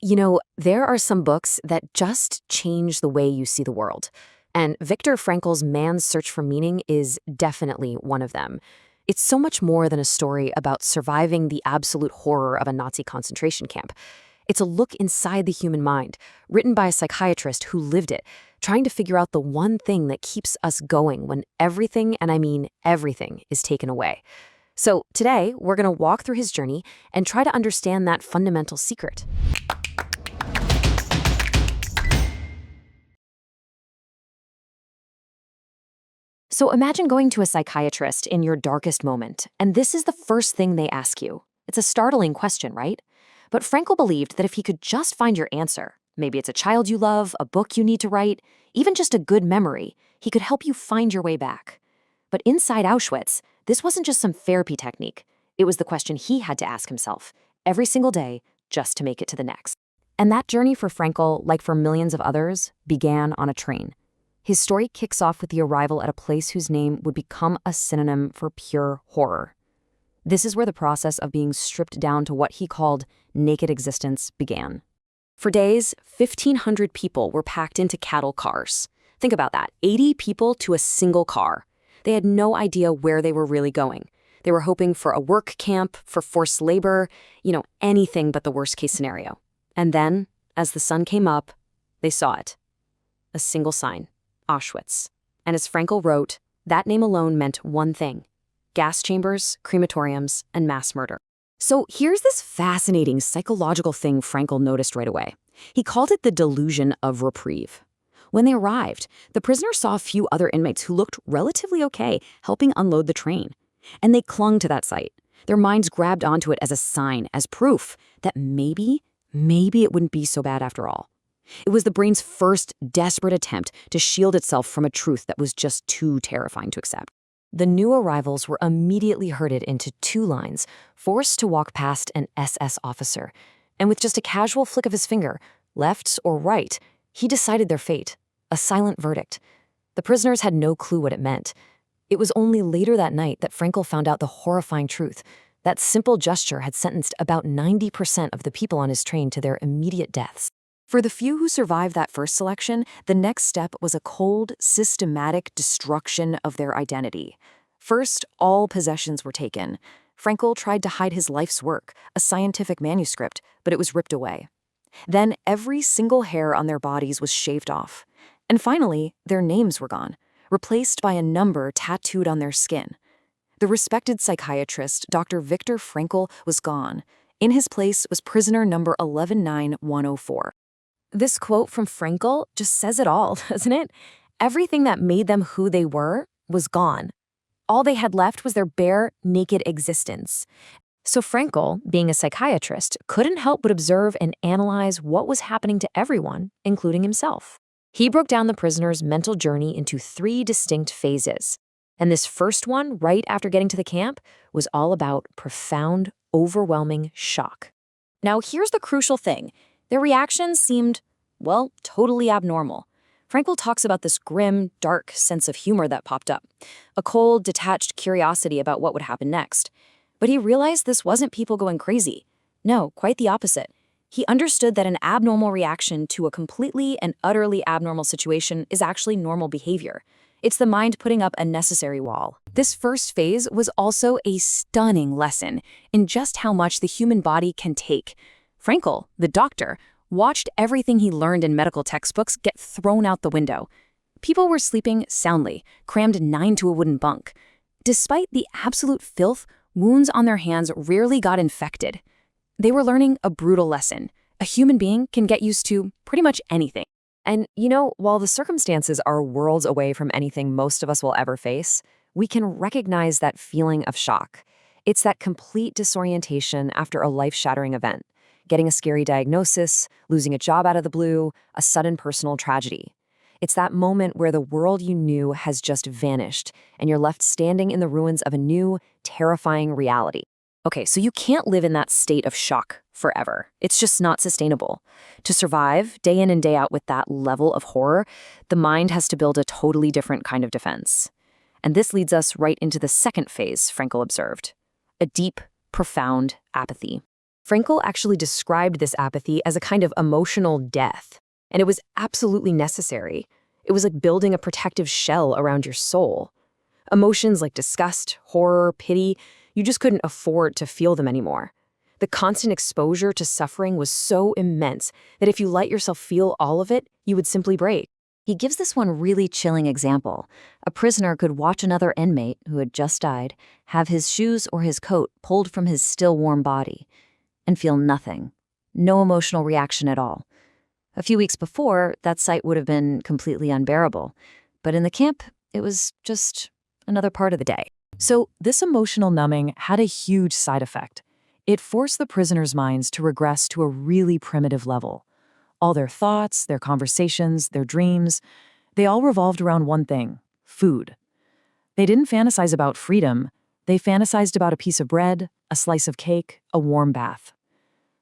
There are some books that just change the way you see the world. And Viktor Frankl's Man's Search for Meaning is definitely one of them. It's so much more than a story about surviving the absolute horror of a Nazi concentration camp. It's a look inside the human mind, written by a psychiatrist who lived it, trying to figure out the one thing that keeps us going when everything, and I mean everything, is taken away. So today, we're going to walk through his journey and try to understand that fundamental secret. So imagine going to a psychiatrist in your darkest moment, and this is the first thing they ask you. It's a startling question, right? But Frankl believed that if he could just find your answer, maybe it's a child you love, a book you need to write, even just a good memory, he could help you find your way back. But inside Auschwitz, this wasn't just some therapy technique. It was the question he had to ask himself every single day just to make it to the next. And that journey for Frankl, like for millions of others, began on a train. His story kicks off with the arrival at a place whose name would become a synonym for pure horror. This is where the process of being stripped down to what he called naked existence began. For days, 1,500 people were packed into cattle cars. Think about that, 80 people to a single car. They had no idea where they were really going. They were hoping for a work camp, for forced labor, anything but the worst-case scenario. And then, as the sun came up, they saw it. A single sign. Auschwitz. And as Frankl wrote, that name alone meant one thing: gas chambers, crematoriums, and mass murder. So here's this fascinating psychological thing Frankl noticed right away. He called it the delusion of reprieve. When they arrived, the prisoners saw a few other inmates who looked relatively okay, helping unload the train. And they clung to that sight. Their minds grabbed onto it as a sign, as proof that maybe it wouldn't be so bad after all. It was the brain's first desperate attempt to shield itself from a truth that was just too terrifying to accept. The new arrivals were immediately herded into two lines, forced to walk past an SS officer. And with just a casual flick of his finger, left or right, he decided their fate, a silent verdict. The prisoners had no clue what it meant. It was only later that night that Frankl found out the horrifying truth. That simple gesture had sentenced about 90% of the people on his train to their immediate deaths. For the few who survived that first selection, the next step was a cold, systematic destruction of their identity. First, all possessions were taken. Frankl tried to hide his life's work, a scientific manuscript, but it was ripped away. Then every single hair on their bodies was shaved off. And finally, their names were gone, replaced by a number tattooed on their skin. The respected psychiatrist, Dr. Viktor Frankl, was gone. In his place was prisoner number 119104. This quote from Frankl just says it all, doesn't it? Everything that made them who they were was gone. All they had left was their bare, naked existence. So Frankl, being a psychiatrist, couldn't help but observe and analyze what was happening to everyone, including himself. He broke down the prisoner's mental journey into 3 distinct phases. And this first one, right after getting to the camp, was all about profound, overwhelming shock. Now here's the crucial thing. Their reactions seemed, totally abnormal. Frankl talks about this grim, dark sense of humor that popped up, a cold, detached curiosity about what would happen next. But he realized this wasn't people going crazy. No, quite the opposite. He understood that an abnormal reaction to a completely and utterly abnormal situation is actually normal behavior. It's the mind putting up a necessary wall. This first phase was also a stunning lesson in just how much the human body can take. Frankl, the doctor, watched everything he learned in medical textbooks get thrown out the window. People were sleeping soundly, crammed 9 to a wooden bunk. Despite the absolute filth, wounds on their hands rarely got infected. They were learning a brutal lesson. A human being can get used to pretty much anything. And while the circumstances are worlds away from anything most of us will ever face, we can recognize that feeling of shock. It's that complete disorientation after a life-shattering event. Getting a scary diagnosis, losing a job out of the blue, a sudden personal tragedy. It's that moment where the world you knew has just vanished, and you're left standing in the ruins of a new, terrifying reality. Okay, so you can't live in that state of shock forever. It's just not sustainable. To survive, day in and day out with that level of horror, the mind has to build a totally different kind of defense. And this leads us right into the second phase, Frankl observed. A deep, profound apathy. Frankl actually described this apathy as a kind of emotional death, and it was absolutely necessary. It was like building a protective shell around your soul. Emotions like disgust, horror, pity, you just couldn't afford to feel them anymore. The constant exposure to suffering was so immense that if you let yourself feel all of it, you would simply break. He gives this one really chilling example. A prisoner could watch another inmate, who had just died, have his shoes or his coat pulled from his still warm body, and feel nothing. No emotional reaction at all. A few weeks before, that sight would have been completely unbearable. But in the camp, it was just another part of the day. So this emotional numbing had a huge side effect. It forced the prisoners' minds to regress to a really primitive level. All their thoughts, their conversations, their dreams, they all revolved around one thing: food. They didn't fantasize about freedom. They fantasized about a piece of bread, a slice of cake, a warm bath.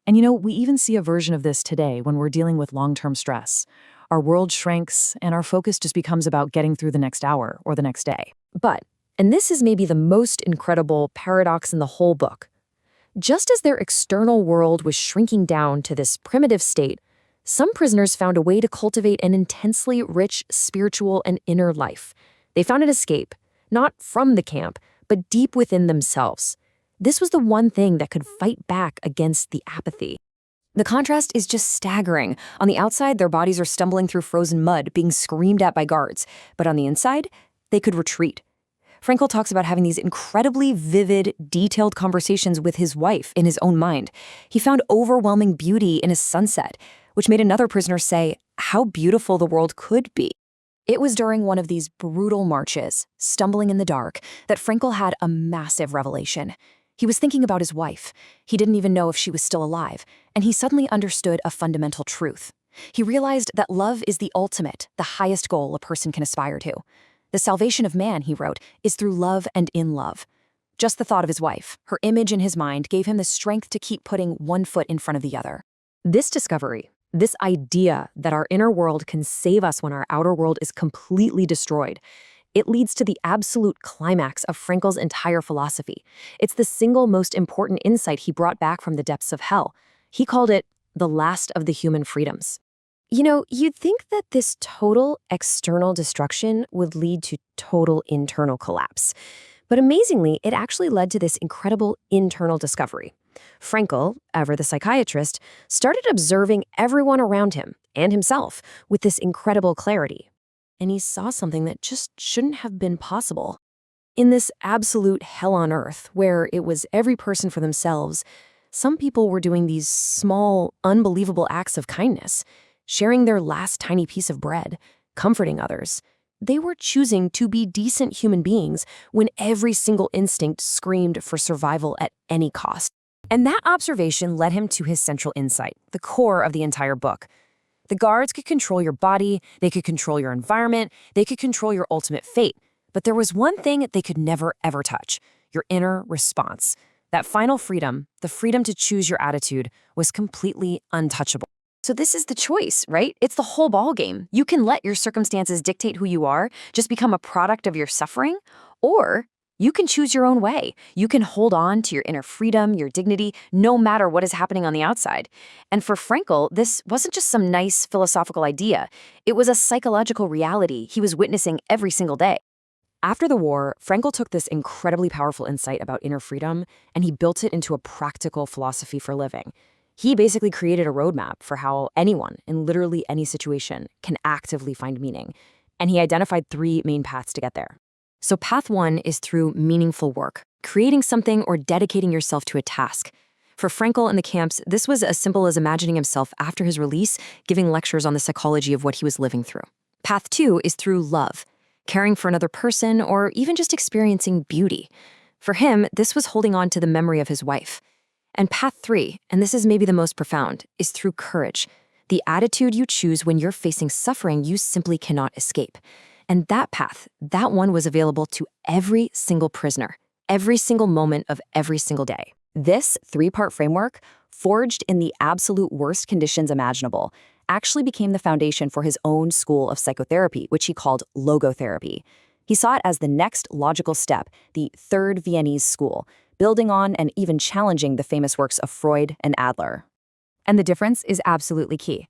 And we even see a version of this today when we're dealing with long-term stress. Our world shrinks, and our focus just becomes about getting through the next hour or the next day. But, and this is maybe the most incredible paradox in the whole book, just as their external world was shrinking down to this primitive state, some prisoners found a way to cultivate an intensely rich spiritual and inner life. They found an escape, not from the camp, but deep within themselves. This was the one thing that could fight back against the apathy. The contrast is just staggering. On the outside, their bodies are stumbling through frozen mud, being screamed at by guards. But on the inside, they could retreat. Frankl talks about having these incredibly vivid, detailed conversations with his wife in his own mind. He found overwhelming beauty in a sunset, which made another prisoner say how beautiful the world could be. It was during one of these brutal marches, stumbling in the dark, that Frankl had a massive revelation. He was thinking about his wife. He didn't even know if she was still alive, and he suddenly understood a fundamental truth. He realized that love is the ultimate, the highest goal a person can aspire to. The salvation of man, he wrote, is through love and in love. Just the thought of his wife, her image in his mind, gave him the strength to keep putting one foot in front of the other. This discovery, this idea that our inner world can save us when our outer world is completely destroyed, it leads to the absolute climax of Frankl's entire philosophy. It's the single most important insight he brought back from the depths of hell. He called it the last of the human freedoms. You'd think that this total external destruction would lead to total internal collapse. But amazingly, it actually led to this incredible internal discovery. Frankl, ever the psychiatrist, started observing everyone around him and himself with this incredible clarity. And he saw something that just shouldn't have been possible. In this absolute hell on earth, where it was every person for themselves, some people were doing these small, unbelievable acts of kindness, sharing their last tiny piece of bread, comforting others. They were choosing to be decent human beings when every single instinct screamed for survival at any cost. And that observation led him to his central insight, the core of the entire book. The guards could control your body, they could control your environment, they could control your ultimate fate. But there was one thing they could never, ever touch: your inner response. That final freedom, the freedom to choose your attitude, was completely untouchable. So this is the choice, right? It's the whole ballgame. You can let your circumstances dictate who you are, just become a product of your suffering, or you can choose your own way. You can hold on to your inner freedom, your dignity, no matter what is happening on the outside. And for Frankl, this wasn't just some nice philosophical idea. It was a psychological reality he was witnessing every single day. After the war, Frankl took this incredibly powerful insight about inner freedom, and he built it into a practical philosophy for living. He basically created a roadmap for how anyone, in literally any situation, can actively find meaning. And he identified 3 main paths to get there. So path 1 is through meaningful work, creating something or dedicating yourself to a task. For Frankl in the camps, this was as simple as imagining himself after his release, giving lectures on the psychology of what he was living through. Path 2 is through love, caring for another person, or even just experiencing beauty. For him, this was holding on to the memory of his wife. And path 3, and this is maybe the most profound, is through courage, the attitude you choose when you're facing suffering you simply cannot escape. And that path, that one was available to every single prisoner, every single moment of every single day. This 3-part framework, forged in the absolute worst conditions imaginable, actually became the foundation for his own school of psychotherapy, which he called Logotherapy. He saw it as the next logical step, the third Viennese school, building on and even challenging the famous works of Freud and Adler. And the difference is absolutely key.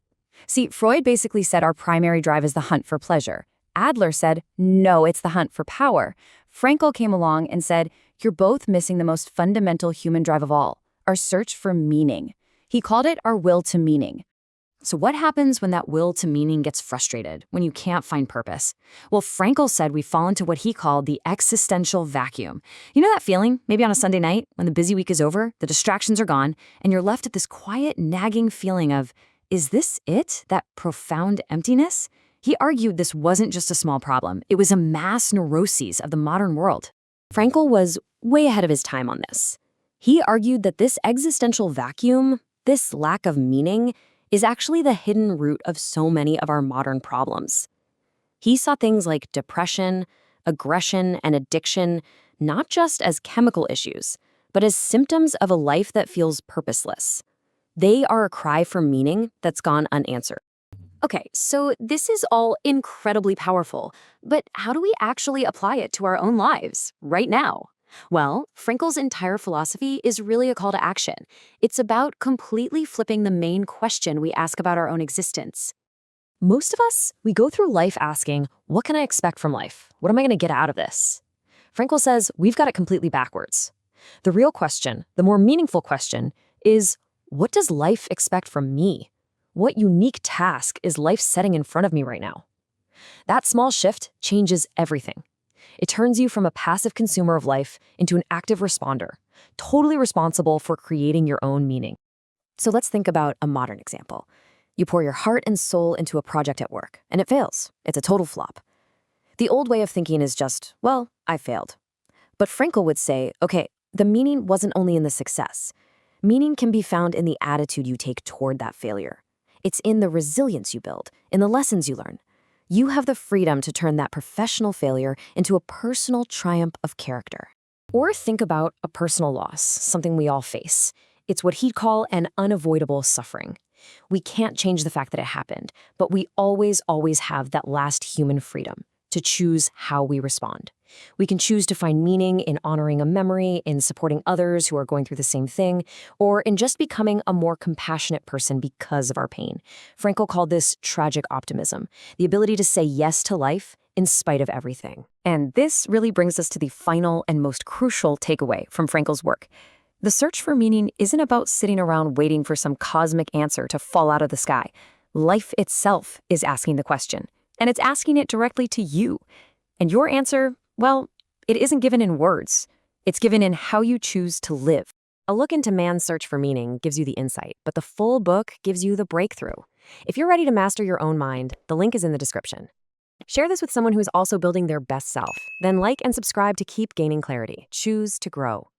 See, Freud basically said our primary drive is the hunt for pleasure. Adler said, no, it's the hunt for power. Frankl came along and said, you're both missing the most fundamental human drive of all, our search for meaning. He called it our will to meaning. So what happens when that will to meaning gets frustrated, when you can't find purpose? Well, Frankl said we fall into what he called the existential vacuum. You know that feeling, maybe on a Sunday night, when the busy week is over, the distractions are gone, and you're left at this quiet, nagging feeling of, is this it? That profound emptiness? He argued this wasn't just a small problem. It was a mass neuroses of the modern world. Frankl was way ahead of his time on this. He argued that this existential vacuum, this lack of meaning, is actually the hidden root of so many of our modern problems. He saw things like depression, aggression, and addiction not just as chemical issues, but as symptoms of a life that feels purposeless. They are a cry for meaning that's gone unanswered. Okay, so this is all incredibly powerful, but how do we actually apply it to our own lives, right now? Well, Frankl's entire philosophy is really a call to action. It's about completely flipping the main question we ask about our own existence. Most of us, we go through life asking, what can I expect from life? What am I going to get out of this? Frankl says we've got it completely backwards. The real question, the more meaningful question, is what does life expect from me? What unique task is life setting in front of me right now? That small shift changes everything. It turns you from a passive consumer of life into an active responder, totally responsible for creating your own meaning. So let's think about a modern example. You pour your heart and soul into a project at work, and it fails. It's a total flop. The old way of thinking is just, well, I failed. But Frankl would say, okay, the meaning wasn't only in the success. Meaning can be found in the attitude you take toward that failure. It's in the resilience you build, in the lessons you learn. You have the freedom to turn that professional failure into a personal triumph of character. Or think about a personal loss, something we all face. It's what he'd call an unavoidable suffering. We can't change the fact that it happened, but we always have that last human freedom to choose how we respond. We can choose to find meaning in honoring a memory, in supporting others who are going through the same thing, or in just becoming a more compassionate person because of our pain. Frankl called this tragic optimism, the ability to say yes to life in spite of everything. And this really brings us to the final and most crucial takeaway from Frankl's work. The search for meaning isn't about sitting around waiting for some cosmic answer to fall out of the sky. Life itself is asking the question, and it's asking it directly to you. And your answer, well, it isn't given in words. It's given in how you choose to live. A look into man's search for meaning gives you the insight, but the full book gives you the breakthrough. If you're ready to master your own mind, the link is in the description. Share this with someone who is also building their best self. Then like and subscribe to keep gaining clarity. Choose to grow.